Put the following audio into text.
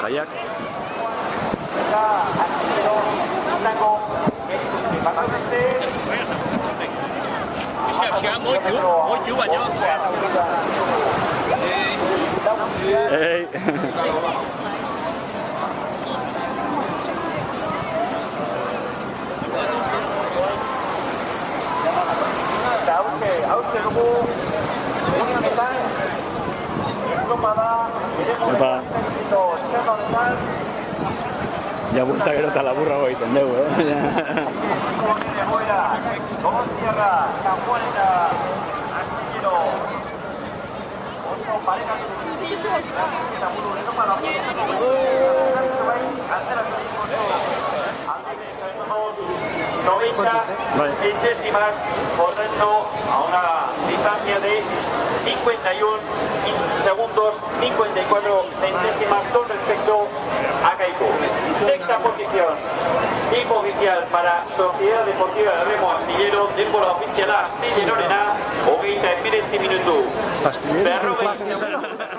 Kayak. Hey. Ya vuelta que no está la burra hoy, ¿entendeu? Centésimas, por tanto, a una distancia de 51 segundos, 54 centésimas con respecto a Kaiku. Sexta posición, tiempo oficial para Sociedad Deportiva de Remo Astillero, denbora ofiziala Astilleroarena, 20 minutu. Astillero?